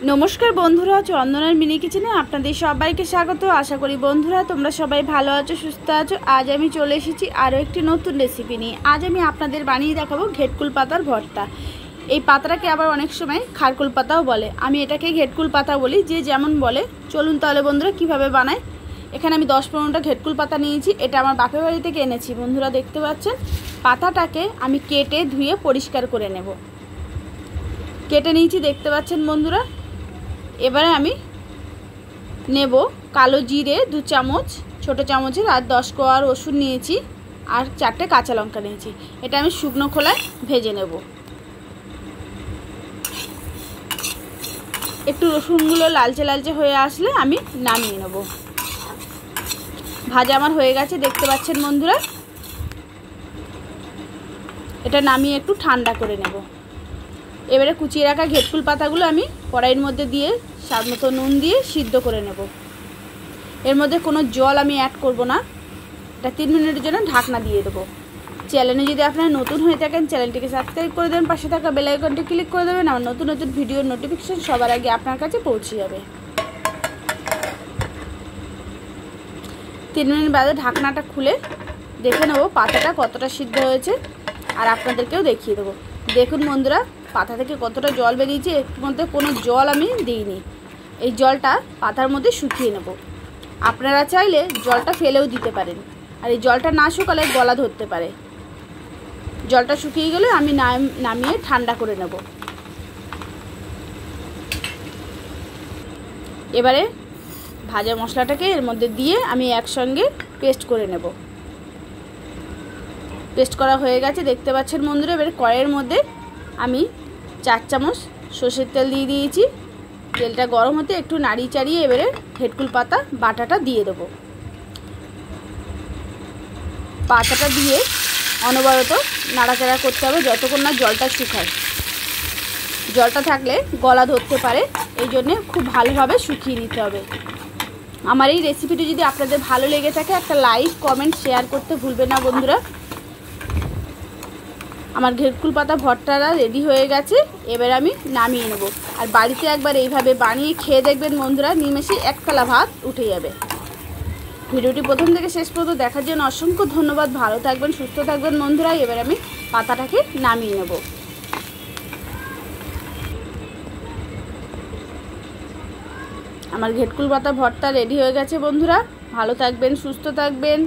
नमस्कार बंधुरा चंदनार मिनी किचेने आपनादेर सबाइके स्वागत। आशा करी बंधुरा तोमरा सबाई भालो आछो सुस्थ आछो। आज आमी चले एसेछि आरो एकटी नतुन रेसिपि निये। आज आमी आपनादेर बानिये देखाबो घेटकुल पातार भर्ता। এই পাতাটাকে আবার অনেক সময় খারকুল পাতাও বলে, আমি এটাকে ঘেটকুল পাতা বলি, যে যেমন বলে। চলুন তাহলে বন্ধুরা কিভাবে বানাই। এখানে আমি 10-15টা ঘেটকুল পাতা নিয়েছি। এটা আমার বাপের বাড়ি থেকে এনেছি। বন্ধুরা দেখতে পাচ্ছেন, পাতাটাকে আমি কেটে ধুয়ে পরিষ্কার করে নেব। কেটে নিয়েছি দেখতে পাচ্ছেন বন্ধুরা। এবারে আমি নেব কালো জিরে 2 চামচ, ছোট চামচের, আর 10 কোয়া রসুন নিয়েছি, আর 4টে কাঁচা লঙ্কা নিয়েছি। এটা আমি শুকনো খোলায় ভেজে নেব। একটু রসুনগুলো লালচে লালচে হয়ে আসলে আমি নামিয়ে নেব। ভাজা আমার হয়ে গেছে দেখতে পাচ্ছেন বন্ধুরা। এটা নামিয়ে একটু ঠান্ডা করে নেব। এবারে কুচিয়ে রাখা ঘেটকুল পাতাগুলো আমি কড়াইয়ের মধ্যে দিয়ে স্বাদ মতো নুন দিয়ে সিদ্ধ করে নেব। এর মধ্যে কোনো জল আমি অ্যাড করব না। এটা 3 মিনিটের জন্য ঢাকনা দিয়ে দেবো। চ্যানেলে যদি আপনারা নতুন হয়ে থাকেন চ্যানেলটিকে সাবস্ক্রাইব করে দেবেন, পাশে থাকা বেল আইকনটি ক্লিক করে দেবেন। আমার নতুন নতুন ভিডিওর নোটিফিকেশন সবার আগে আপনার কাছে পৌঁছে যাবে। 3 মিনিট বাদে ঢাকনাটা খুলে দেখে নেব পাতাটা কতটা সিদ্ধ হয়েছে, আর আপনাদেরকেও দেখিয়ে দেবো। দেখুন বন্ধুরা, পাতা থেকে কতটা জল বেরিয়েছে। এর মধ্যে কোনো জল আমি দিইনি। এই জলটা পাতার মধ্যে শুকিয়ে নেব। আপনারা চাইলে জলটা ফেলেও দিতে পারেন, আর এই জলটা না শুকালে গলা ধরতে পারে। জলটা শুকিয়ে গেলে আমি নামিয়ে ঠান্ডা করে নেব। এবারে ভাজা মশলাটাকে এর মধ্যে দিয়ে আমি একসঙ্গে পেস্ট করে নেব। পেস্ট করা হয়ে গেছে দেখতে পাচ্ছেন বন্ধুরা। এবারে কড়াইয়ের মধ্যে আমি 4 চামচ সরষের তেল দিয়ে দিয়েছি। তেলটা গরম হতে একটু নাড়িয়ে চাড়িয়ে এবারে ঘেটকুল পাতা বাটাটা দিয়ে দেবো। পাতাটা দিয়ে অনবরত নাড়াচাড়া করতে হবে যতক্ষণ না জলটা শুকায়। জলটা থাকলে গলা ধরতে পারে, এই জন্যে খুব ভালোভাবে শুকিয়ে নিতে হবে। আমার এই রেসিপিটি যদি আপনাদের ভালো লেগে থাকে একটা লাইক কমেন্ট শেয়ার করতে ভুলবেন না বন্ধুরা। আমার ঘেটকুল পাতা ভর্তাটা রেডি হয়ে গেছে। এবার আমি নামিয়ে নেব। আর বাড়িতে একবার এইভাবে বানিয়ে খেয়ে দেখবেন বন্ধুরা, নিমেষে এক থালা ভাত উঠে যাবে। ভিডিওটি প্রথম থেকে শেষ পর্যন্ত দেখার জন্য অসংখ্য ধন্যবাদ। ভালো থাকবেন, সুস্থ থাকবেন বন্ধুরা। এবার আমি পাতাটাকে নামিয়ে নেব। আমার ঘেটকুল পাতা ভর্তা রেডি হয়ে গেছে বন্ধুরা। ভালো থাকবেন, সুস্থ থাকবেন।